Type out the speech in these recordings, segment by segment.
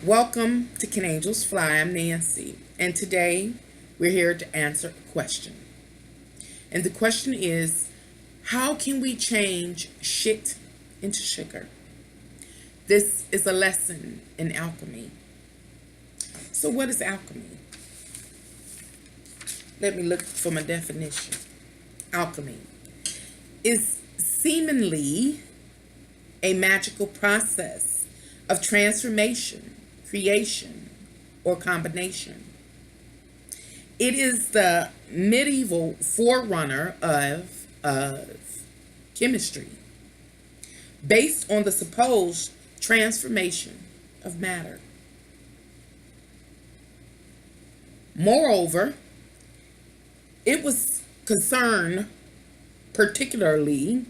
Welcome to Can Angels Fly? I'm Nancy, and today we're here to answer a question. And the question is, how can we change shit into sugar? This is a lesson in alchemy. So what is alchemy? Let me look for my definition. Alchemy is seemingly a magical process of transformation, creation, or combination. It is the medieval forerunner of chemistry, based on the supposed transformation of matter. Moreover, it was concerned particularly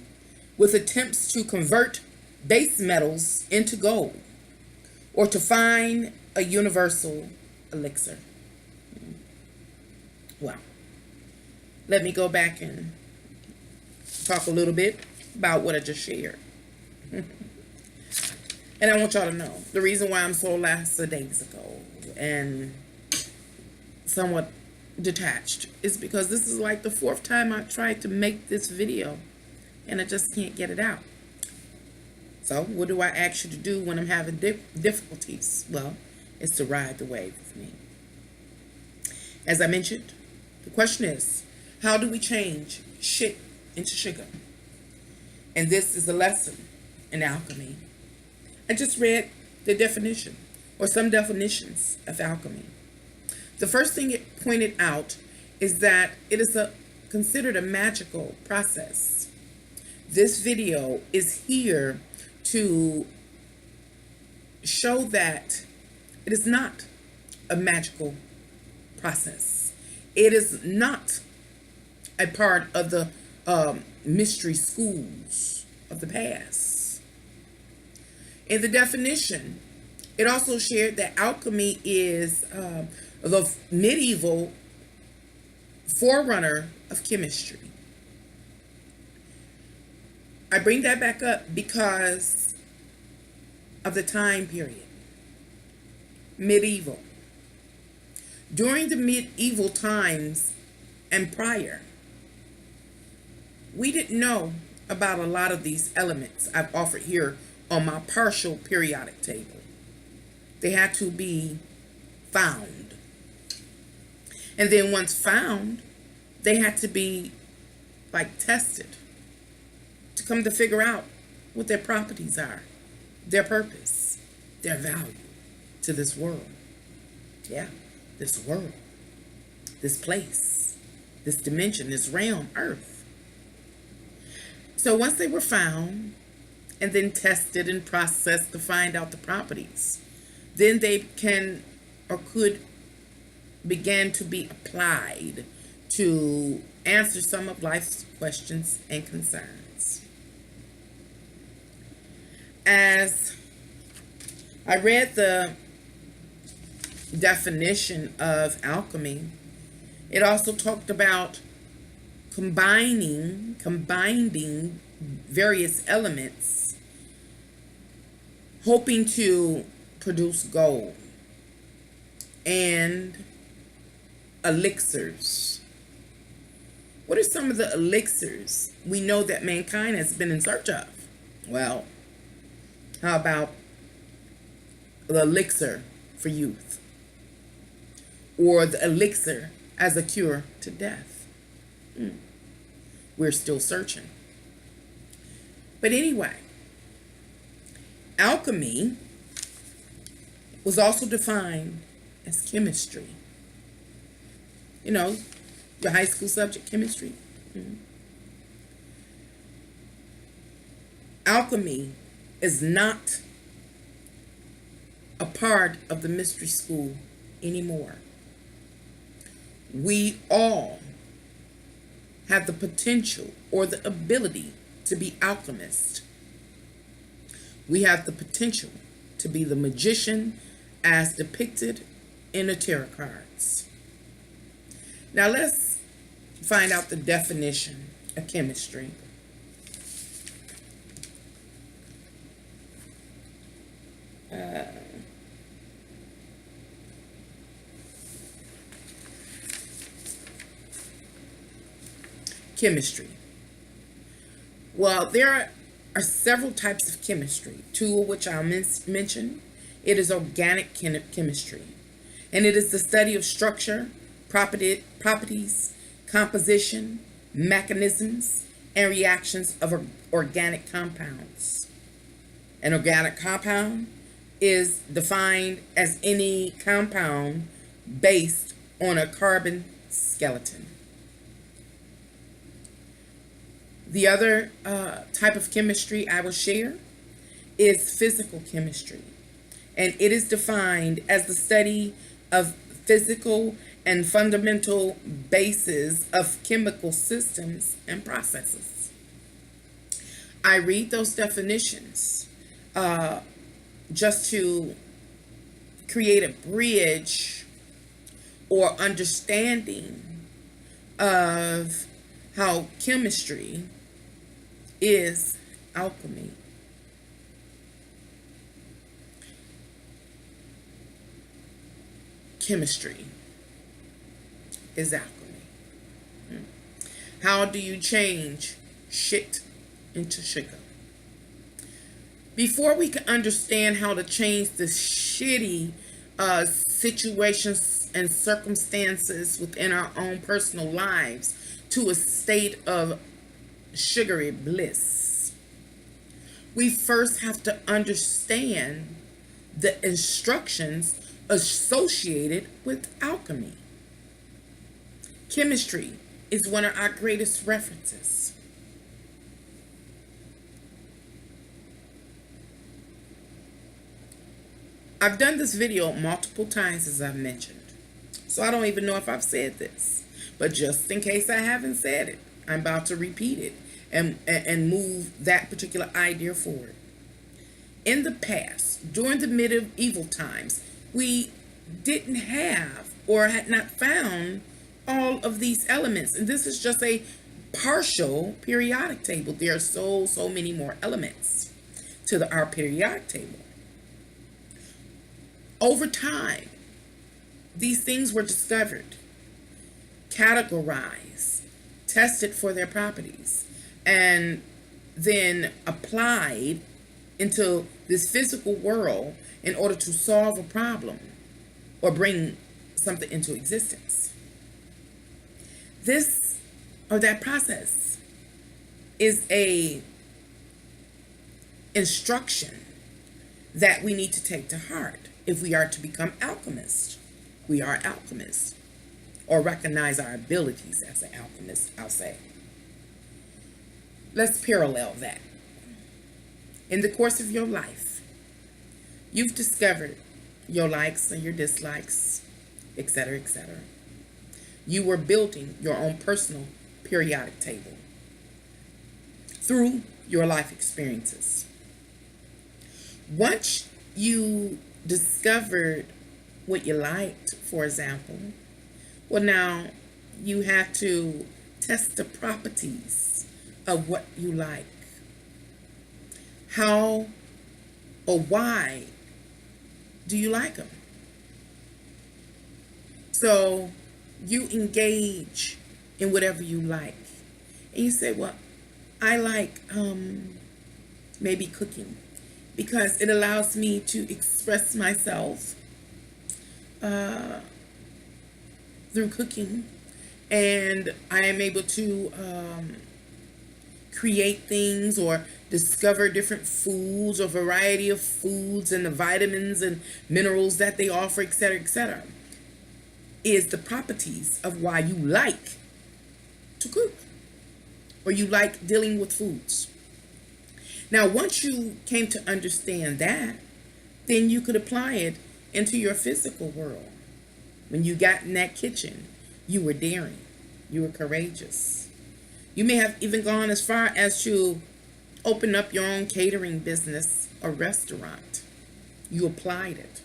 with attempts to convert base metals into gold, or to find a universal elixir. Well, let me go back and talk a little bit about what I just shared. And I want y'all to know the reason why I'm so lackadaisical and somewhat detached is because this is like the fourth time I tried to make this video and I just can't get it out. So what do I ask you to do when I'm having difficulties? Well, it's to ride the wave with me. As I mentioned, the question is, how do we change shit into sugar? And this is a lesson in alchemy. I just read the definition, or some definitions of alchemy. The first thing it pointed out is that it is considered a magical process. This video is here to show that it is not a magical process. It is not a part of the mystery schools of the past. In the definition, it also shared that alchemy is the medieval forerunner of chemistry. I bring that back up because of the time period. Medieval. During the medieval times and prior, we didn't know about a lot of these elements I've offered here on my partial periodic table. They had to be found. And then once found, they had to be tested to come to figure out what their properties are, their purpose, their value to this world. Yeah, this world, this place, this dimension, this realm, Earth. So once they were found and then tested and processed to find out the properties, then they can or could begin to be applied to answer some of life's questions and concerns. As I read the definition of alchemy, it also talked about combining various elements, hoping to produce gold and elixirs. What are some of the elixirs we know that mankind has been in search of? Well, how about the elixir for youth? Or the elixir as a cure to death? We're still searching. But anyway, alchemy was also defined as chemistry. You know, your high school subject, chemistry. Alchemy is not a part of the mystery school anymore. We all have the potential or the ability to be alchemists. We have the potential to be the magician as depicted in the tarot cards. Now let's find out the definition of chemistry. chemistry. Well, there are several types of chemistry, two of which I'll mention. It is organic chemistry, and it is the study of structure, properties, composition, mechanisms, and reactions of organic compounds. An organic compound is defined as any compound based on a carbon skeleton. The other type of chemistry I will share is physical chemistry, and it is defined as the study of physical and fundamental bases of chemical systems and processes. I read those definitions just to create a bridge or understanding of how chemistry is alchemy. Chemistry is alchemy. How do you change shit into sugar? Before we can understand how to change the shitty situations and circumstances within our own personal lives to a state of sugary bliss, we first have to understand the instructions associated with alchemy. Chemistry is one of our greatest references. I've done this video multiple times, as I've mentioned, so I don't even know if I've said this, but just in case I haven't said it, I'm about to repeat it and move that particular idea forward. In the past, during the medieval times, we didn't have or had not found all of these elements, and this is just a partial periodic table. There are so many more elements to our periodic table. Over time, these things were discovered, categorized, tested for their properties, and then applied into this physical world in order to solve a problem or bring something into existence. This or that process is a instruction that we need to take to heart if we are to become alchemists. We are alchemists, or recognize our abilities as an alchemist, I'll say. Let's parallel that. In the course of your life, you've discovered your likes and your dislikes, etc., etc. You were building your own personal periodic table through your life experiences. Once you discovered what you liked, for example, well, now you have to test the properties of what you like. How or why do you like them? So you engage in whatever you like. And you say, well, I like maybe cooking, because it allows me to express myself through cooking, and I am able to create things or discover different foods or variety of foods and the vitamins and minerals that they offer, etc., etc. Is the properties of why you like to cook or you like dealing with foods. Now, once you came to understand that, then you could apply it into your physical world. When you got in that kitchen, you were daring, you were courageous. You may have even gone as far as to open up your own catering business or restaurant. You applied it.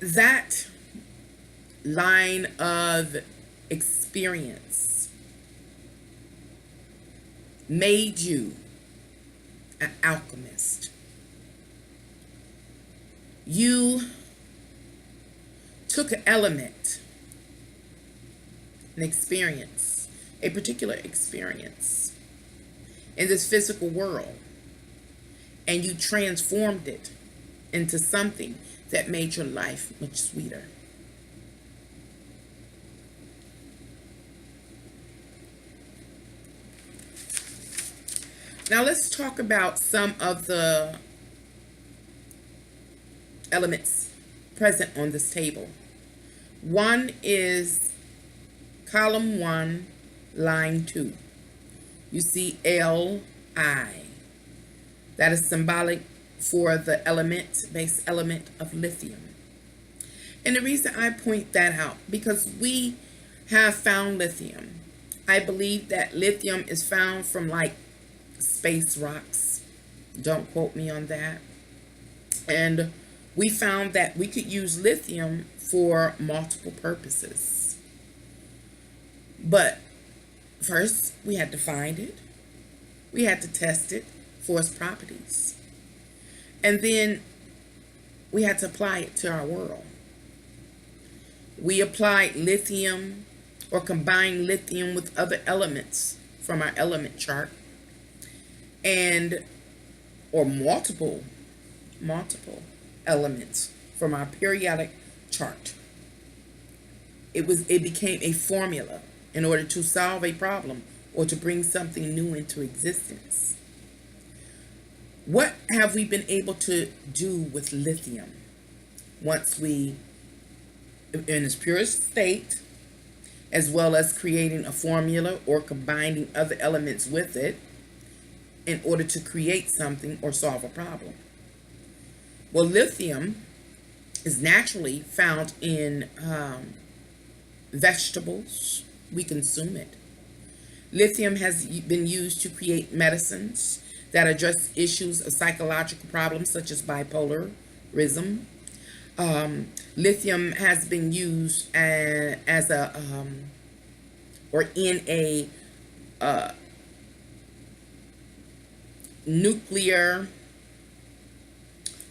That line of experience made you an alchemist. You took an element an experience, a particular experience in this physical world, and you transformed it into something that made your life much sweeter. Now let's talk about some of the elements present on this table. One is column 1, line 2. You see Li. That is symbolic for the base element of lithium. And the reason I point that out, because we have found lithium. I believe that lithium is found from like space rocks. Don't quote me on that. And we found that we could use lithium for multiple purposes. But first, we had to find it. We had to test it for its properties. And then we had to apply it to our world. We applied lithium or combined lithium with other elements from our element chart, or multiple elements from our periodic chart. It became a formula in order to solve a problem or to bring something new into existence. What have we been able to do with lithium once in its purest state, as well as creating a formula or combining other elements with it in order to create something or solve a problem? Well, lithium is naturally found in vegetables. We consume it. Lithium has been used to create medicines that address issues of psychological problems such as bipolarism. Lithium has been used in a nuclear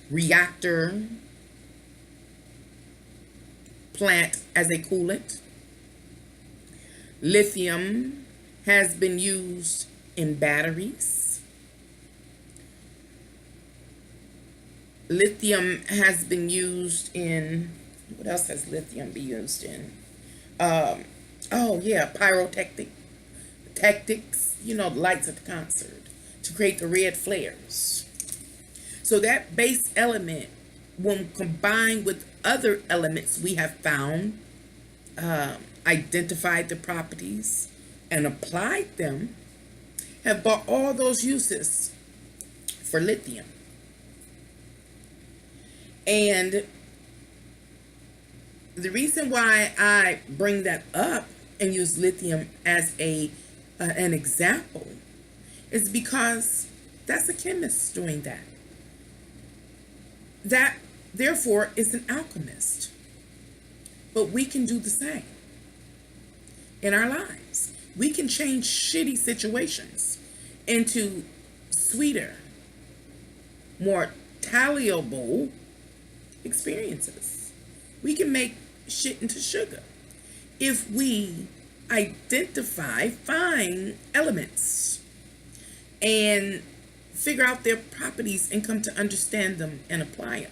reactor plant as a coolant. Lithium has been used in batteries. Lithium has been used in, what else has lithium been used in? Pyrotechnics, the lights at the concert, to create the red flares. So that base element, when combined with other elements we have found, identified the properties, and applied them, have brought all those uses for lithium. And the reason why I bring that up and use lithium as an example is because that's a chemist doing that. That, therefore, is an alchemist. But we can do the same in our lives. We can change shitty situations into sweeter, more palatable experiences. We can make shit into sugar if we find elements and figure out their properties and come to understand them and apply them.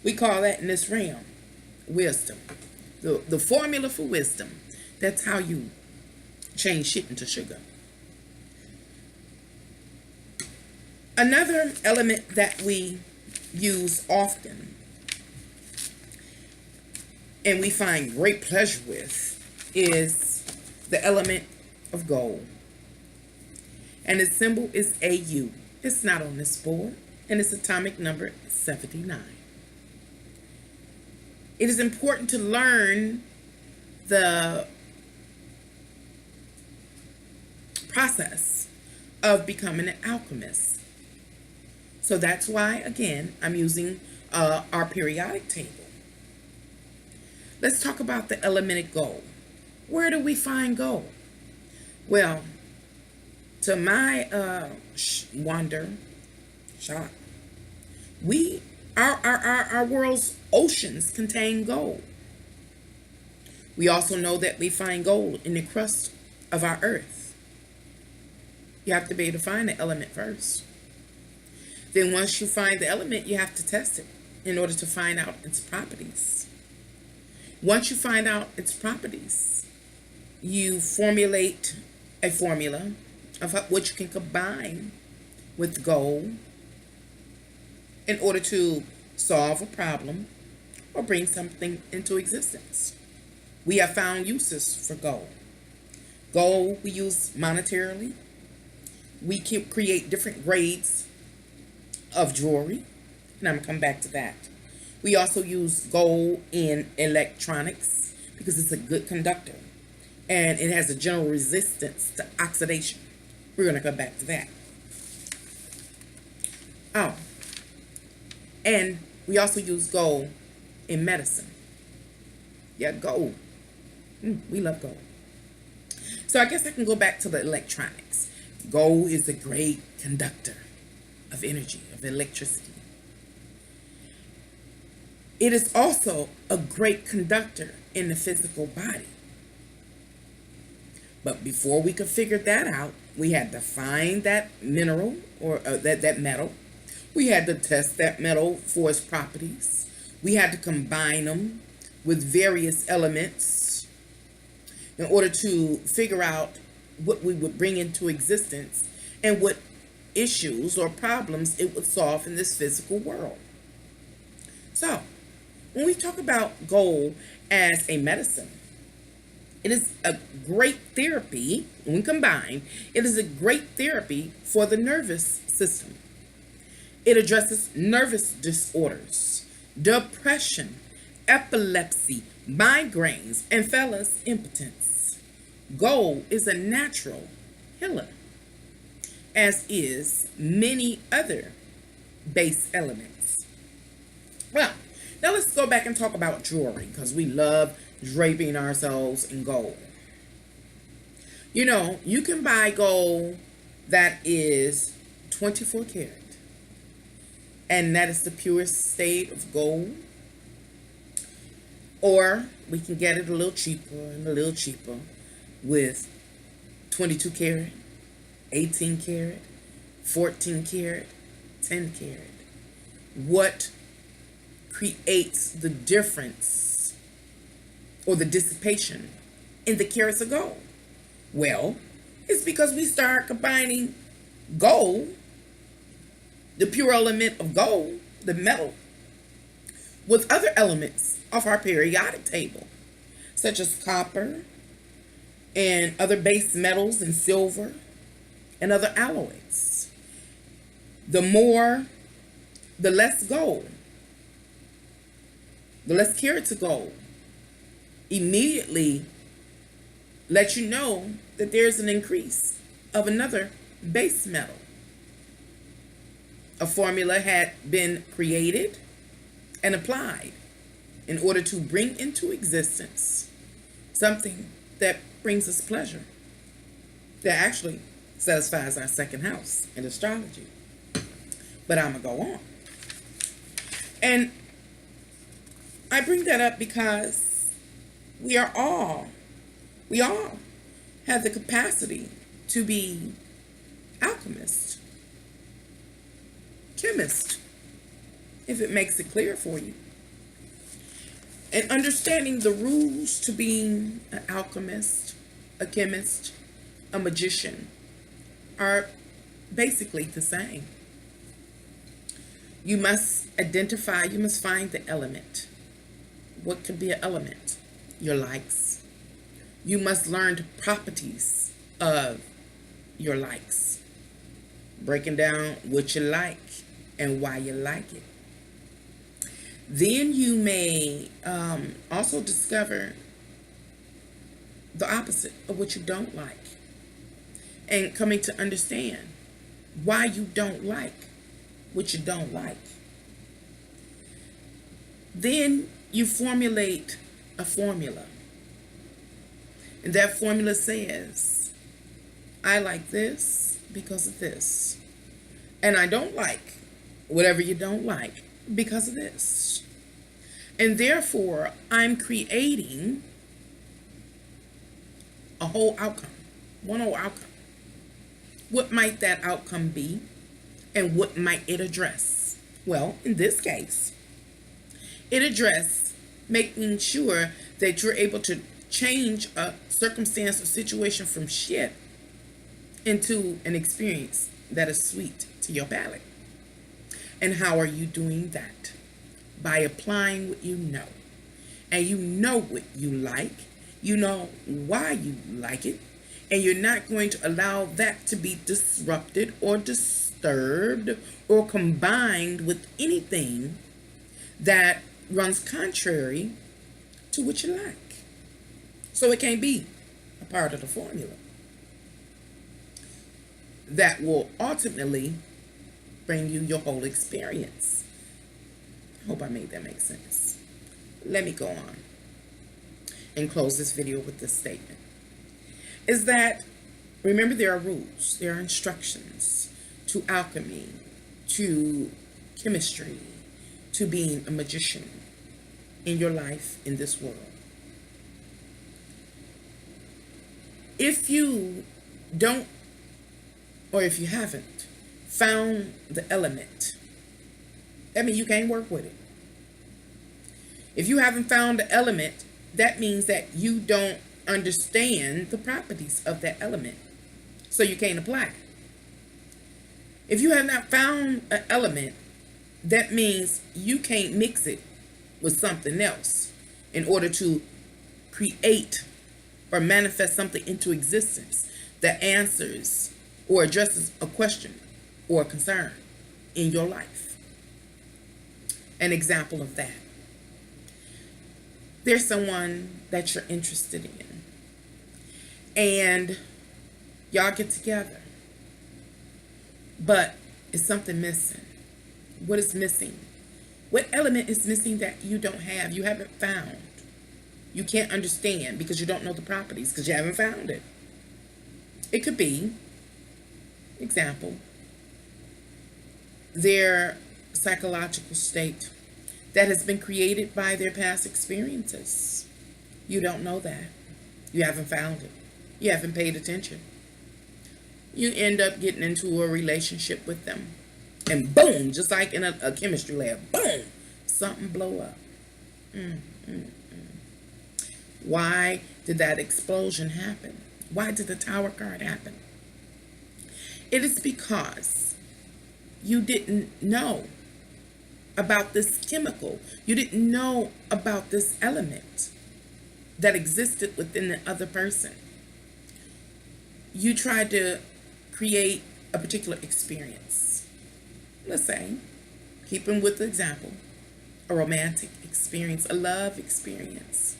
We call that in this realm wisdom. The formula for wisdom. That's how you change shit into sugar. Another element that we use often and we find great pleasure with is the element of gold. And its symbol is AU. It's not on this board, and its atomic number is 79. It is important to learn the process of becoming an alchemist. So that's why, again, I'm using our periodic table. Let's talk about the element gold. Where do we find gold? Well, to my shock, our world's oceans contain gold. We also know that we find gold in the crust of our earth. You have to be able to find the element first. Then once you find the element, you have to test it in order to find out its properties. Once you find out its properties, you formulate a formula of what you can combine with gold in order to solve a problem or bring something into existence. We have found uses for gold. Gold we use monetarily. We can create different grades of jewelry, and I'm going to come back to that. We also use gold in electronics because it's a good conductor, and it has a general resistance to oxidation. We're going to come back to that. Oh, and we also use gold in medicine. Yeah, gold. We love gold. So I guess I can go back to the electronics. Gold is a great conductor of energy, of electricity. It is also a great conductor in the physical body. But before we could figure that out, we had to find that mineral or that metal. We had to test that metal for its properties. We had to combine them with various elements in order to figure out what we would bring into existence and what issues or problems it would solve in this physical world. So, when we talk about gold as a medicine, it is a great therapy. When combined, it is a great therapy for the nervous system. It addresses nervous disorders, depression, epilepsy, migraines, and fellas, impotence. Gold is a natural healer, as is many other base elements. Well, now let's go back and talk about jewelry, because we love draping ourselves in gold. You know, you can buy gold that is 24 karat, and that is the purest state of gold. Or we can get it a little cheaper and a little cheaper with 22 karat, 18 karat, 14 karat, 10 karat. What creates the difference or the dissipation in the carats of gold? Well, it's because we start combining gold, the pure element of gold, the metal, with other elements of our periodic table, such as copper and other base metals and silver and other alloys. The less gold, the less carats of gold immediately let you know that there's an increase of another base metal. A formula had been created and applied in order to bring into existence something that brings us pleasure, that actually satisfies our second house in astrology. But I'm going to go on. And I bring that up because we all have the capacity to be alchemists, chemists, if it makes it clear for you. And understanding the rules to being an alchemist, a chemist, a magician are basically the same. You must identify, you must find the element. What could be an element? Your likes. You must learn the properties of your likes, breaking down what you like and why you like it. Then you may also discover the opposite of what you don't like, and coming to understand why you don't like what you don't like. Then you formulate a formula, and that formula says, I like this because of this, and I don't like whatever you don't like because of this. And therefore, I'm creating a whole outcome, one whole outcome. What might that outcome be, and what might it address? Well, in this case, it addressed making sure that you're able to change a circumstance or situation from shit into an experience that is sweet to your palate. And how are you doing that? By applying what you know. And you know what you like. You know why you like it. And you're not going to allow that to be disrupted or disturbed or combined with anything that runs contrary to what you like. So it can't be a part of the formula that will ultimately bring you your whole experience. I hope I made that make sense. Let me go on and close this video with this statement. Is that, remember, there are rules, there are instructions to alchemy, to chemistry, to being a magician in your life, in this world. If you don't, or if you haven't found the element, that means you can't work with it. If you haven't found the element, that means that you don't understand the properties of that element, so you can't apply it. If you have not found an element, that means you can't mix it with something else in order to create or manifest something into existence that answers or addresses a question or a concern in your life. An example of that. There's someone that you're interested in, and y'all get together, but is something missing? What is missing? What element is missing that you don't have, you haven't found? You can't understand because you don't know the properties, because you haven't found it. It could be, example, their psychological state that has been created by their past experiences. You don't know that. You haven't found it. You haven't paid attention. You end up getting into a relationship with them, and boom, just like in a chemistry lab, boom, something blow up. Why did that explosion happen? Why did the tower card happen? It is because you didn't know about this chemical. You didn't know about this element that existed within the other person. You tried to create a particular experience. Let's say, keeping with the example, a romantic experience, a love experience.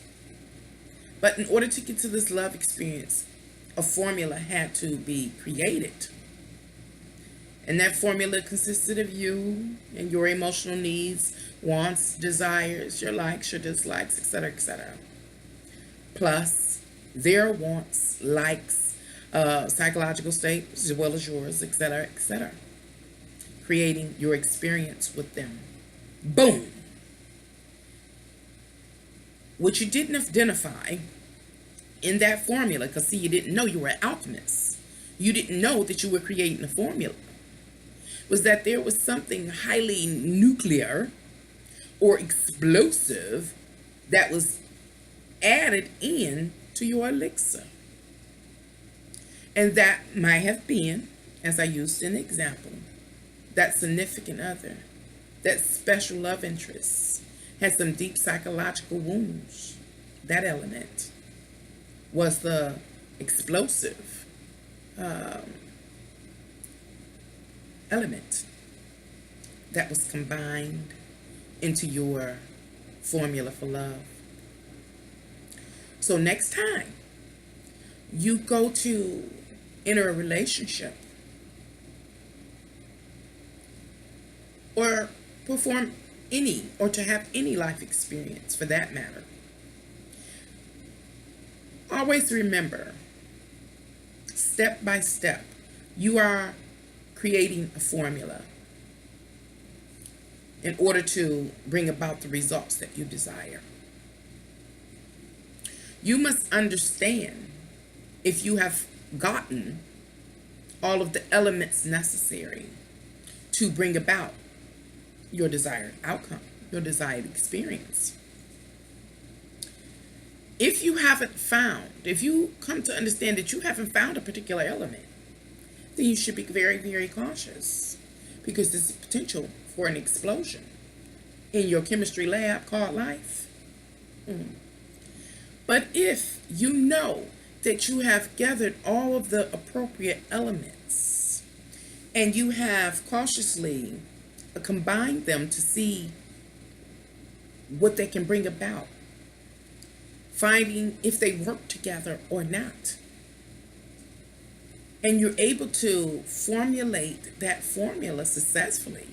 But in order to get to this love experience, a formula had to be created. And that formula consisted of you and your emotional needs, wants, desires, your likes, your dislikes, etc., etc. Plus their wants, likes, psychological state, as well as yours, etc., etc. Creating your experience with them. Boom. What you didn't identify in that formula, because see, you didn't know you were an alchemist. You didn't know that you were creating a formula. Was that there was something highly nuclear or explosive that was added in to your elixir. And that might have been, as I used in the example, that significant other, that special love interest, had some deep psychological wounds. That element was the explosive element that was combined into your formula for love. So next time you go to enter a relationship or perform any, or to have any life experience for that matter, always remember, step by step, you are creating a formula in order to bring about the results that you desire. You must understand if you have gotten all of the elements necessary to bring about your desired outcome, your desired experience. If you haven't found, if you come to understand that you haven't found a particular element, then you should be very, very cautious, because there's potential for an explosion in your chemistry lab called life. But if you know that you have gathered all of the appropriate elements and you have cautiously combined them to see what they can bring about, finding if they work together or not, and you're able to formulate that formula successfully,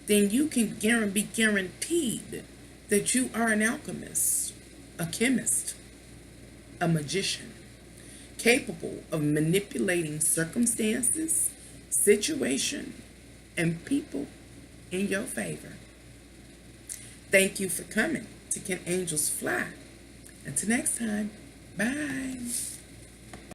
then you can be guaranteed that you are an alchemist, a chemist, a magician, capable of manipulating circumstances, situation, and people in your favor. Thank you for coming to Can Angels Fly. Until next time, bye.